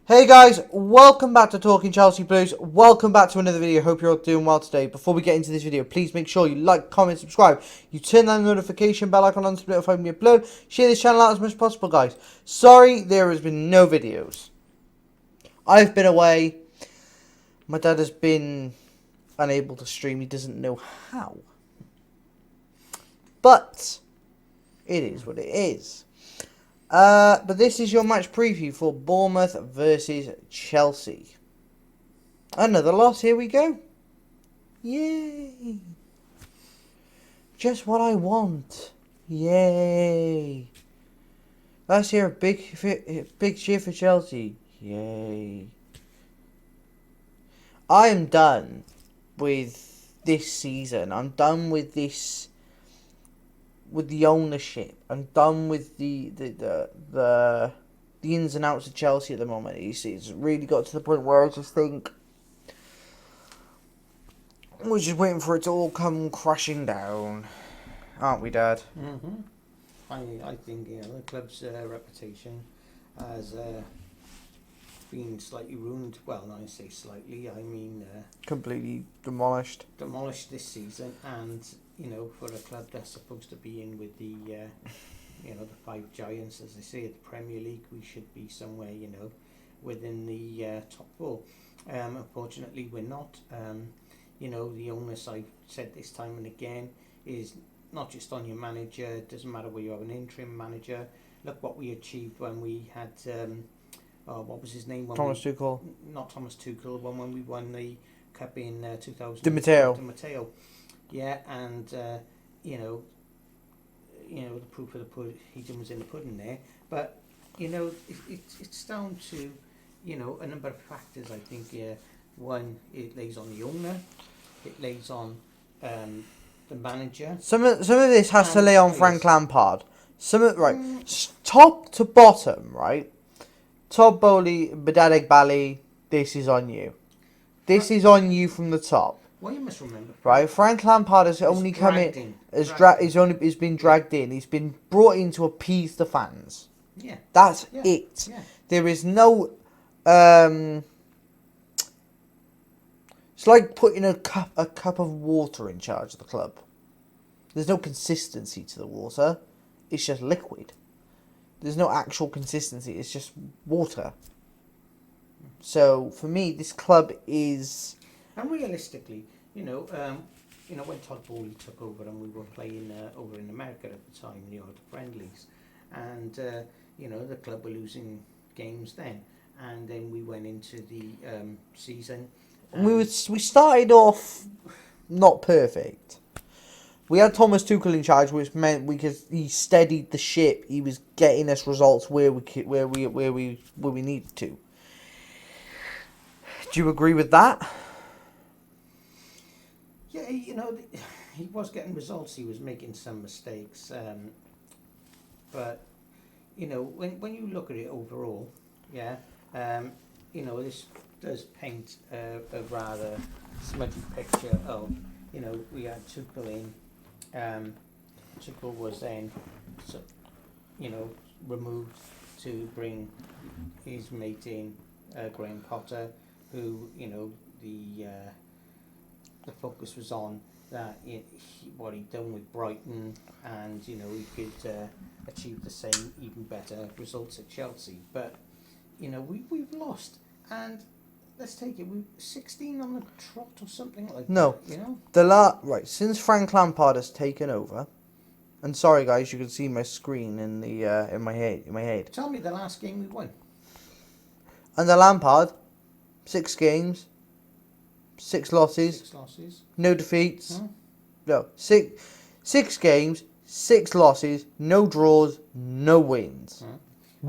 Hey guys, welcome back to Talking Chelsea Blues. Welcome back to another video. Hope you're all doing well today. Before we get into this video, please make sure you like, comment, subscribe. You turn that notification bell icon on to be notified when we upload. Share this channel out as much as possible, guys. Sorry there has been no videos. I've been away. My dad has been unable to stream. He doesn't know how. But it is what it is. But this is your match preview for Bournemouth versus Chelsea. Another loss, here we go. Yay. Just what I want. Yay. Last year, a big cheer for Chelsea. Yay. I am done with this season. I'm done with this. With the ownership, I'm done with the ins and outs of Chelsea at the moment. It's really got to the point where I just think we're just waiting for it to all come crashing down, aren't we, Dad? Mm-hmm. I think the club's reputation has been slightly ruined. Well, I say slightly. I mean Completely demolished. Demolished this season, and for a club that's supposed to be in with the the five giants, as they say, at the Premier League, we should be somewhere within the top four. Unfortunately, we're not. The onus, I've said this time and again, is not just on your manager. It doesn't matter whether you have an interim manager. Look what we achieved when we had what was his name? Thomas Tuchel. Not Thomas Tuchel. When we won the cup in 2000. Di Matteo. Di Matteo. Yeah, and the proof of the pudding was in the pudding there. But it's down to a number of factors. I think one, it lays on the owner, it lays on the manager. Some of this has to lay on Frank Lampard. Top to bottom, right. Todd Bowley, Badadek Bali, this is on you. This is on you from the top. Well, you must remember, right? Frank Lampard has only come in. He's been dragged in. He's been brought in to appease the fans. Yeah, that's it. Yeah. There is no. It's like putting a cup of water in charge of the club. There's no consistency to the water. It's just liquid. There's no actual consistency. It's just water. So for me, this club is. And realistically, when Todd Bowley took over and we were playing over in America at the time, the friendlies, and the club were losing games then, and then we went into the season. We started off not perfect. We had Thomas Tuchel in charge, which meant he steadied the ship. He was getting us results where we needed to. Do you agree with that? Yeah, he was getting results. He was making some mistakes, but when you look at it overall, this does paint a rather smudgy picture of we had Tuchel in. Tuchel was then removed to bring his mate in, Graham Potter, who the focus was on that what he'd done with Brighton, and he could achieve the same, even better results at Chelsea. But we've lost, and let's take it, we're 16 on the trot or something like that. Right, since Frank Lampard has taken over, and sorry guys, you can see my screen in the in my head. Tell me the last game we won. Under Lampard, 6 games. 6 losses. 6 losses. No defeats. Huh? No. 6 games, 6 losses, no draws, no wins. Huh?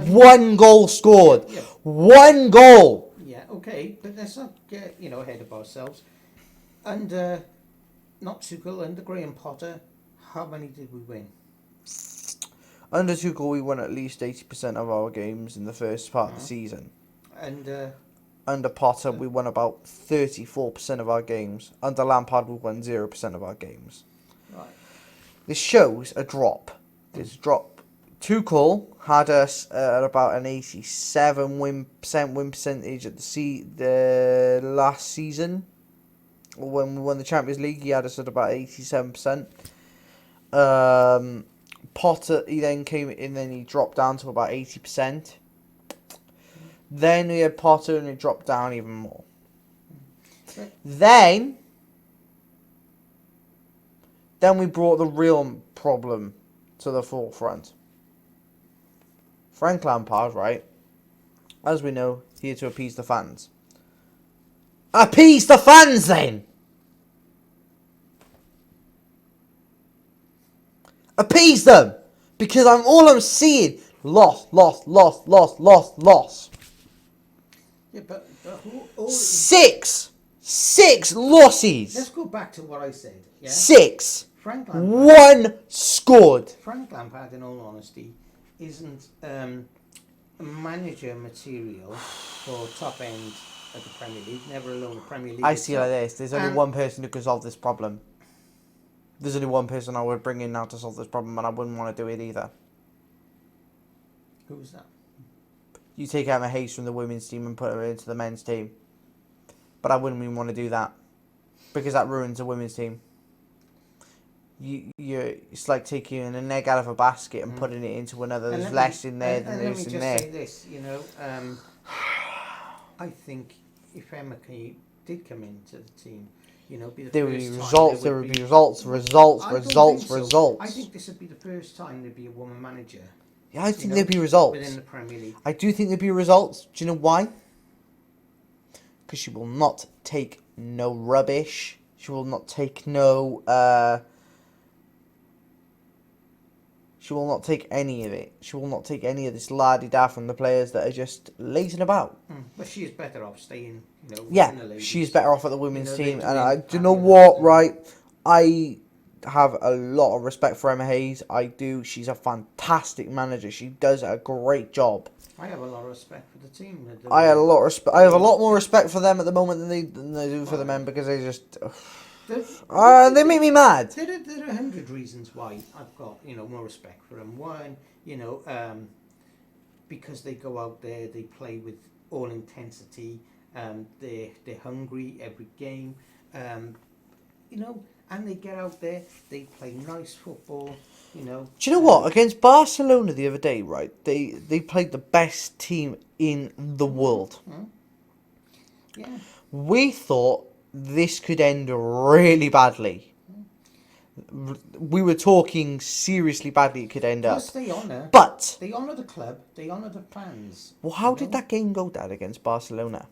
1 goal scored. Yeah. 1 goal. Yeah, okay, but let's not get ahead of ourselves. Under not Tuchel, under Graham Potter, how many did we win? Under Tuchel, we won at least 80% of our games in the first part of the season. And under Potter, we won about 34% of our games. Under Lampard, we won 0% of our games. Right. This shows a drop. There's a drop Tuchel had us at about an 87 win percentage at the last season. When we won the Champions League, he had us at about 87%. Potter, he then came in, then he dropped down to about 80%. Then we had Potter, and he dropped down even more. Then we brought the real problem to the forefront. Frank Lampard, right? As we know, here to appease the fans. Appease the fans, then! Appease them! Because all I'm seeing, loss. Yeah, but all Six losses! let's go back to what I said. Yeah? 6. Frank Lampard, 1 scored. Frank Lampard, in all honesty, isn't manager material for top end of the Premier League, never alone the Premier League. I see it like this. There's only And- one person who can solve this problem. There's only one person I would bring in now to solve this problem, and I wouldn't want to do it either. Who's that? You take Emma Hayes from the women's team and put her into the men's team. But I wouldn't even want to do that. Because that ruins the women's team. It's like taking an egg out of a basket and putting it into another. There's less in there than there's in there. Let me just say this, I think if Emma did come into the team, be the There would first be time results, there would be results. I think this would be the first time there'd be a woman manager. Yeah, I think there'd be results. Within the Premier League. I do think there'd be results. Do you know why? Because she will not take no rubbish. She will not take no... She will not take any of it. She will not take any of this la-di-da from the players that are just lazing about. But she is better off staying, in the Yeah, ladies. she's better off at the women's team. they're And doing do you know fabulous, what, and- right? I have a lot of respect for Emma Hayes. I do. She's a fantastic manager. She does a great job. I have a lot of respect for the team. I have a lot more respect for them at the moment than they do for the men, because they just... they make me mad. There are 100 reasons why I've got more respect for them. One, because they go out there, they play with all intensity. They're hungry every game. And they get out there, they play nice football. Do you know what? Against Barcelona the other day, right? They played the best team in the world. Yeah. We thought this could end really badly. We were talking seriously badly it could end up. Plus they honour the club, they honour the fans. Well, how did that game go, Dad, against Barcelona?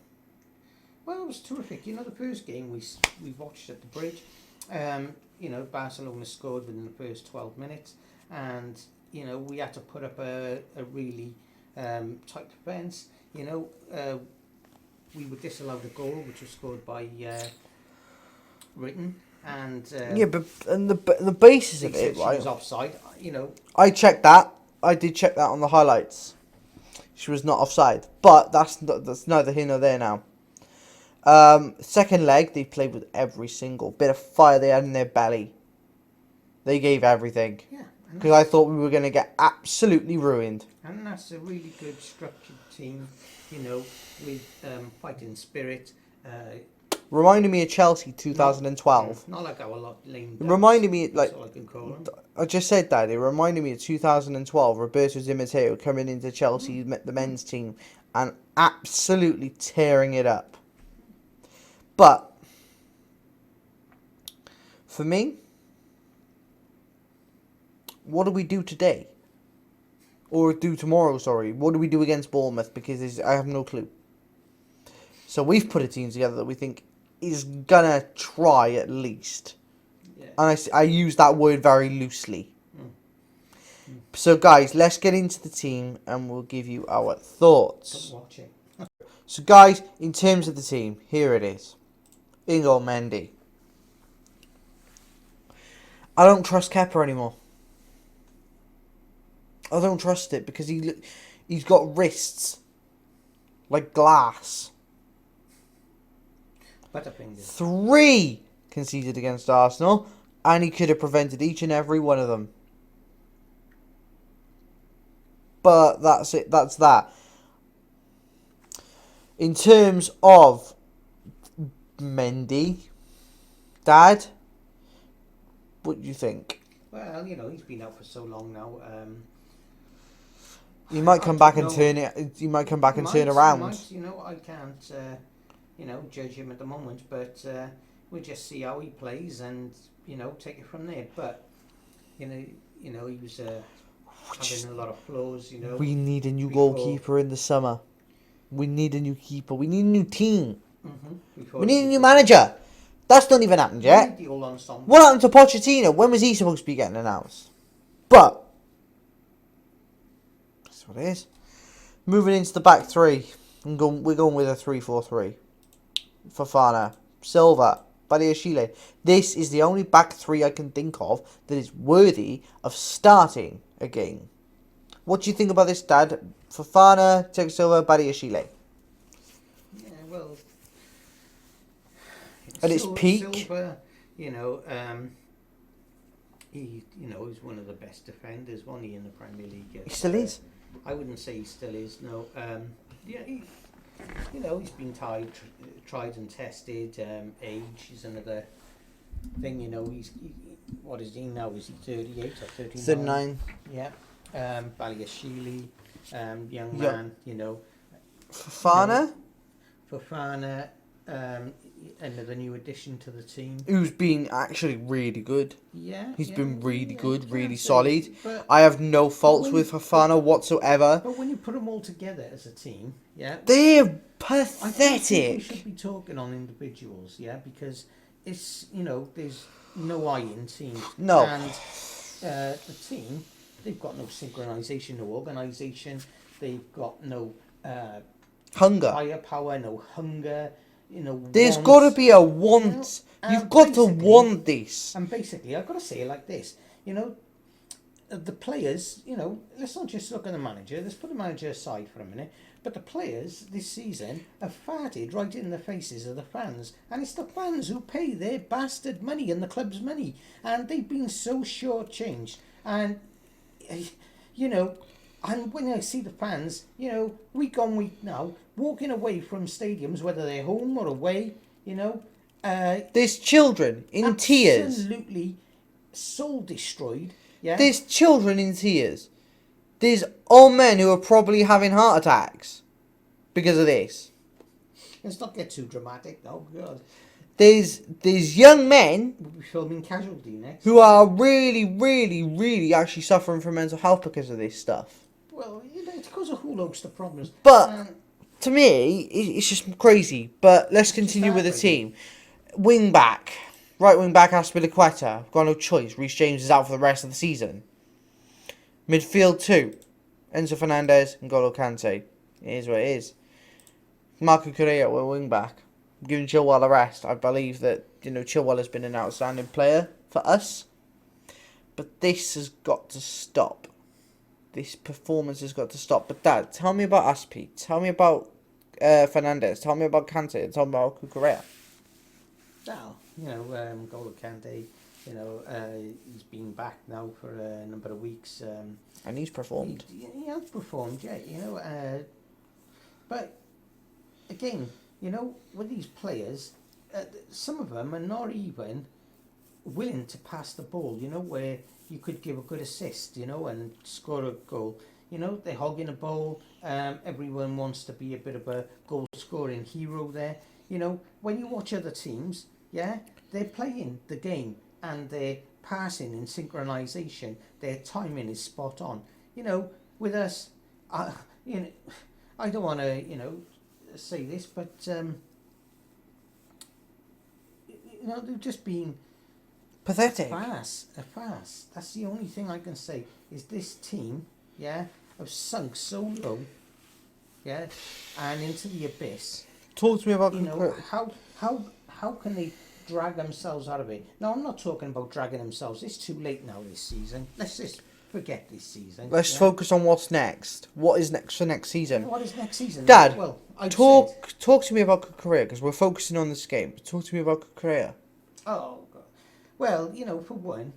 Well, it was terrific. The first game we watched at the bridge, Barcelona scored within the first 12 minutes, and we had to put up a really tight defence. We were disallowed a goal, which was scored by Written, and the basis of it, she right? was offside. I checked that. I did check that on the highlights. She was not offside, but that's neither here nor there now. Second leg, they played with every single bit of fire they had in their belly. They gave everything. Yeah. Because I thought we were going to get absolutely ruined. And that's a really good structured team, with fighting spirit. Reminded me of Chelsea 2012. Not like our lot lame. It reminded me, That's all I can call them. I just said that. It reminded me of 2012. Roberto Di Matteo coming into Chelsea, the men's team, and absolutely tearing it up. But for me, what do we do today? Or do tomorrow, sorry. What do we do against Bournemouth? Because I have no clue. So we've put a team together that we think is going to try at least. Yeah. And I use that word very loosely. So guys, let's get into the team and we'll give you our thoughts. Don't watch it. So guys, in terms of the team, here it is. In goal, Mendy. I don't trust Kepa anymore. I don't trust it because he's got wrists like glass. Butterfingers. 3 conceded against Arsenal, and he could have prevented each and every one of them. But that's it. That's that. In terms of Mendy, Dad, what do you think? Well, he's been out for so long now. He might come I back don't and know. turn it. He might come back and turn He around. might, I can't, judge him at the moment, but we'll just see how he plays and, take it from there. But, he was having a lot of flaws, We need a new before- goalkeeper in the summer. We need a new keeper. We need a new team. before We he need a was new manager. That's not even happened We yet. need the all ensemble. What happened to Pochettino? When was he supposed to be getting announced? But that's what it is. Moving into the back three, we're going with a 3-4-3. Fofana, Silva, Badiashile. This is the only back three I can think of that is worthy of starting a game. What do you think about this, Dad? Fofana, Thiago Silva, Badiashile. Yeah, well, At its peak. Silva, he's one of the best defenders, wasn't he, in the Premier League? He still is. I wouldn't say he still is. No. He's been tried and tested. Age is another thing. What is he now? Is he 38 or 39? 39. Yeah. Baliashile, young man. Fofana, Fofana, another new addition to the team. who's been actually really good. Yeah. He's been really good, really can't say, solid. but- I have no faults with Fofana whatsoever. But when you put them all together as a team, yeah, They're I think we pathetic. should be talking on individuals, yeah, because it's there's no I in teams. No. And the team, they've got no synchronisation, no organisation. They've got no Hunger. firepower, no hunger. There's want. got to be a want. and You've got to basically- want this. And basically, I've got to say it like this, the players, let's not just look at the manager. Let's put the manager aside for a minute. But the players this season have farted right in the faces of the fans. And it's the fans who pay their bastard money and the club's money. And they've been so shortchanged. And, and when I see the fans, week on week now, walking away from stadiums, whether they're home or away, There's children in tears. absolutely soul destroyed. Yeah. There's children in tears. There's old men who are probably having heart attacks because of this. Let's not get too dramatic. Oh God. There's young men We'll be filming Casualty next. who are really, really, really actually suffering from mental health because of this stuff. Well, it's because of a whole host of problems. But And to me, it's just crazy. But let's continue with the team. Wing back. Right wing back Aspilicueta. Got no choice. Reece James is out for the rest of the season. Midfield 2. Enzo Fernandez and N'Golo Kante. It is what it is. Marco Correa will wing back. Giving Chilwell a rest. I believe that, Chilwell has been an outstanding player for us. But this has got to stop. This performance has got to stop. But Dad, tell me about Aspi. Tell me about Fernandez. Tell me about Kante. Tell me about Correa. now, N'Golo Kante, he's been back now for a number of weeks. And he's performed. He has performed, yeah. But again, with these players, some of them are not even willing to pass the ball. Where you could give a good assist, and score a goal. They're hogging a ball. Everyone wants to be a bit of a goal-scoring hero there. When you watch other teams, yeah, they're playing the game and they're passing in synchronization. Their timing is spot on. With us, I don't want to, say this, but they've just been Pathetic. a farce. That's the only thing I can say. Is this team, yeah, have sunk so low, yeah, and into the abyss. Talk to me about How can they drag themselves out of it? Now, I'm not talking about dragging themselves. It's too late now this season. Let's just forget this season. Let's focus on what's next. What is next for next season? What is next season? Dad, well, talk to me about Correa because we're focusing on this game. Talk to me about Correa. Oh, God. Well, for one,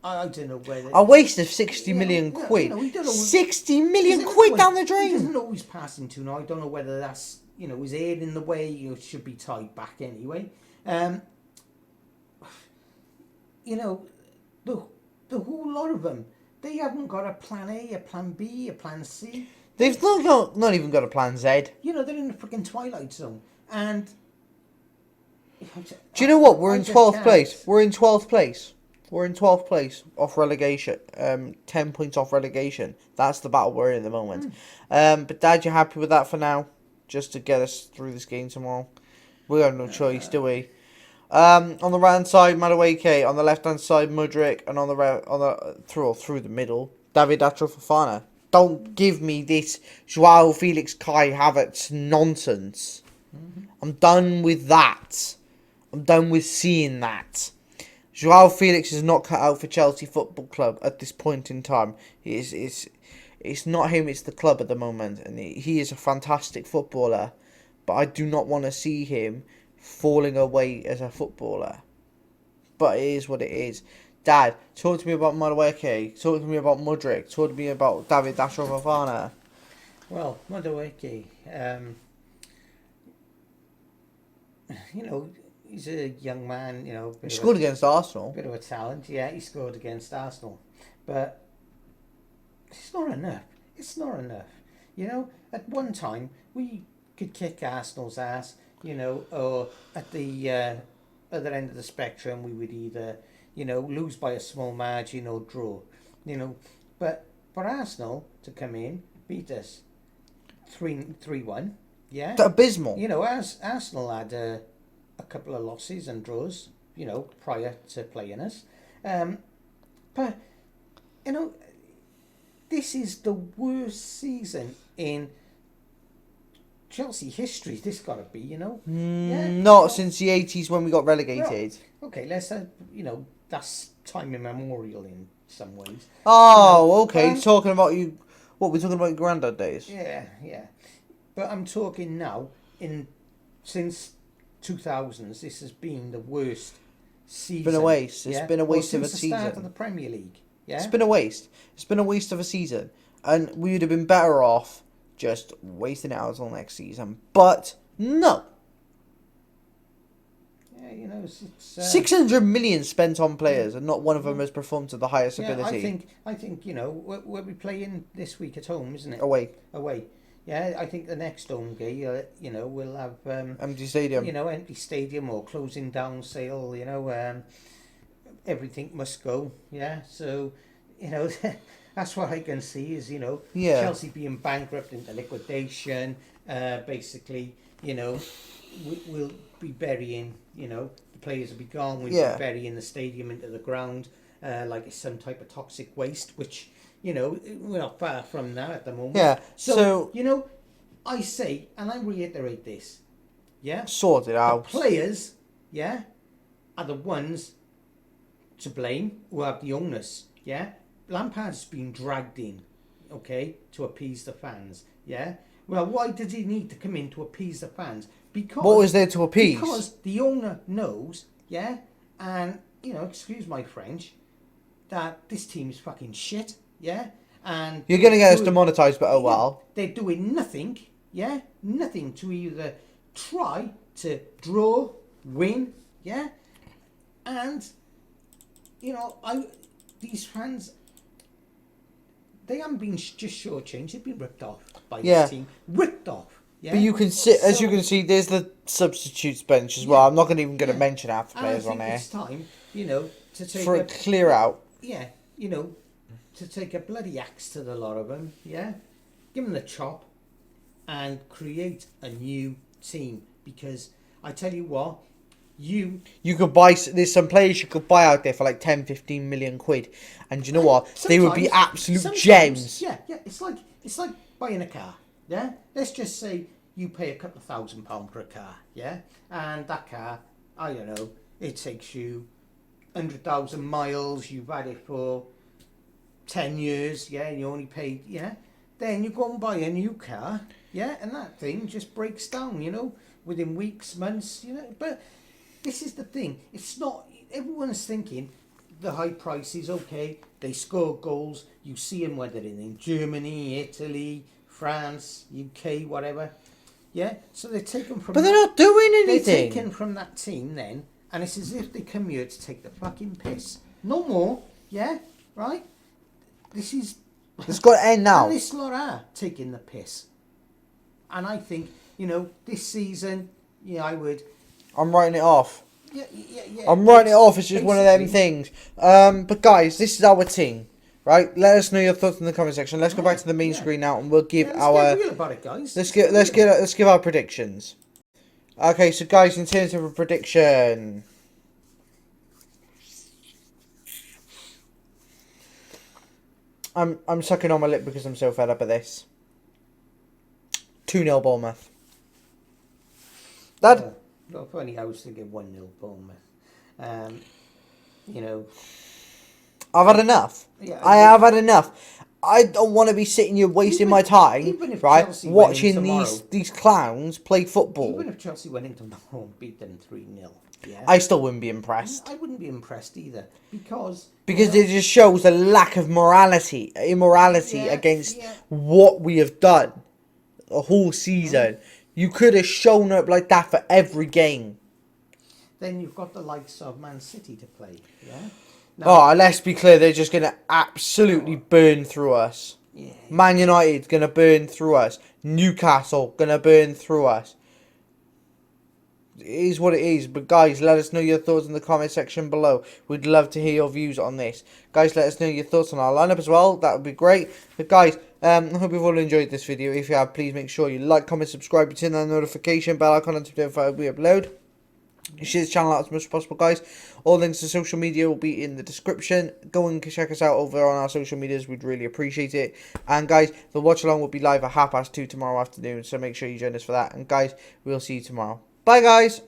I don't know whether A waste of 60 you know, million no, quid. we don't know. 60 million Because quid down the He drain. doesn't know who he's passing to now. I don't know whether that's his head in the way. Or should be tied back anyway. You know, the whole lot of them. They haven't got a plan A, a plan B, a plan C. They've not even got a plan Z. You know, they're in the freaking twilight zone. And Do you know what? We're I in just 12th can't. place. We're in 12th place. We're in 12th place off relegation. 10 points off relegation. That's the battle we're in at the moment. But Dad, you happy with that for now? Just to get us through this game tomorrow. We have no choice, do we? On the right hand side, Madueke. On the left hand side, Mudryk. And on the through the middle, David Fofana. Don't give me this Joao Felix Kai Havertz nonsense. I'm done with that. I'm done with seeing that. Joao Felix is not cut out for Chelsea Football Club at this point in time. It's not him, it's the club at the moment. And he is a fantastic footballer. But I do not want to see him falling away as a footballer. But it is what it is. Dad, talk to me about Madueke. Talk to me about Mudryk. Talk to me about David Fofana. Well, Madueke, he's a young man, He scored against Arsenal. bit of a talent. Yeah, he scored against Arsenal. But it's not enough. It's not enough. At one time, we could kick Arsenal's ass, or at the other end of the spectrum, we would either, lose by a small margin or draw. But for Arsenal to come in, beat us 3-1, yeah? Abysmal. As Arsenal had a couple of losses and draws, prior to playing us. But, this is the worst season in Chelsea history. This got to be, Not since the 80s when we got relegated. Well, okay, let's, that's time immemorial in some ways. Oh, okay. Talking about you... What, we're talking about your granddad days? Yeah. But I'm talking now, since 2000s, this has been the worst season. It's been a waste. It's been a waste of a since the start season. of the Premier League. Yeah? It's been a waste. It's been a waste of a season. And we would have been better off just wasting it out until next season. But no. Yeah, it's 600 million spent on players and not one of them has performed to the highest ability. I think we're playing this week at home, isn't it? Away. Yeah, I think the next home game, we'll have Empty stadium. Empty stadium or closing down sale. Everything must go. Yeah, so that's what I can see is Chelsea being bankrupt into liquidation. Basically, we'll be burying. The players will be gone. We'll be burying the stadium into the ground like it's some type of toxic waste, which. We're not far from that at the moment. Yeah. So I say, and I reiterate this, yeah? Sort it out. The players, yeah, are the ones to blame who have the onus, yeah? Lampard's been dragged in, okay, to appease the fans, yeah? Well, why did he need to come in to appease the fans? Because... What was there to appease? Because the owner knows, yeah, and, excuse my French, that this team is fucking shit. Yeah, and you're going to get us demonetised, but oh well. They're doing nothing, nothing to either try to draw, win, and these fans, they haven't been just shortchanged; they've been ripped off by this team, ripped off. Yeah, but you can see, as you can see, there's the substitutes bench as well. I'm not even going to mention half the players on there. It's time, to take for a clear out. Yeah, to take a bloody axe to the lot of them, yeah? Give them the chop and create a new team. Because I tell you what, you could buy, there's some players you could buy out there for like 10, 15 million quid. And you know what? They would be absolute gems. Yeah, it's like buying a car, yeah? Let's just say you pay a couple of £1,000 for a car, yeah? And that car, I don't know, it takes you 100,000 miles, you've had it for 10 years, yeah, and you only paid, then you go and buy a new car, and that thing just breaks down, within weeks, months, but this is the thing, it's not, everyone's thinking the high prices, okay, they score goals. You see them whether in Germany, Italy, France, UK, whatever. Yeah, so they're taken from. But they're not doing They're anything. taken from that team then, and it's as if they come here to take the fucking piss. No more. Yeah, right. This is. It's got to end now. And this lot are taking the piss. And I think, this season, I would. I'm writing it off. Yeah. I'm writing it off. It's just one of them Basically. things. But guys, this is our team, right? Let us know your thoughts in the comment section. Let's go back to the main screen now, and we'll give Let's our. get real about it, guys. Let's give our predictions. Okay, so guys, in terms of a prediction, I'm sucking on my lip because I'm so fed up at this. 2-0 Bournemouth. Dad? Not funny, I was thinking 1-0 Bournemouth. I've had enough. Yeah, I have had enough. I don't want to be sitting here wasting my time, even if right, Chelsea went in watching tomorrow, these clowns play football. Even if Chelsea went in tomorrow and beat them 3-0, yeah, I still wouldn't be impressed. I wouldn't be impressed either because It just shows a lack of immorality against what we have done a whole season. You could have shown up like that for every game. Then you've got the likes of Man City to play, yeah. Now, let's be clear, they're just going to absolutely burn through us. Yeah. Man United going to burn through us. Newcastle going to burn through us. It is what it is. But guys, let us know your thoughts in the comment section below. We'd love to hear your views on this. Guys, let us know your thoughts on our lineup as well. That would be great. But guys, I hope you've all enjoyed this video. If you have, please make sure you like, comment, subscribe, turn on the notification bell icon and to notify we upload. Share this channel out as much as possible, guys. All links to social media will be in the description. Go and check us out over on our social medias. We'd really appreciate it. And guys, the watch along will be live at 2:30 tomorrow afternoon. So make sure you join us for that. And guys, we'll see you tomorrow. Bye, guys.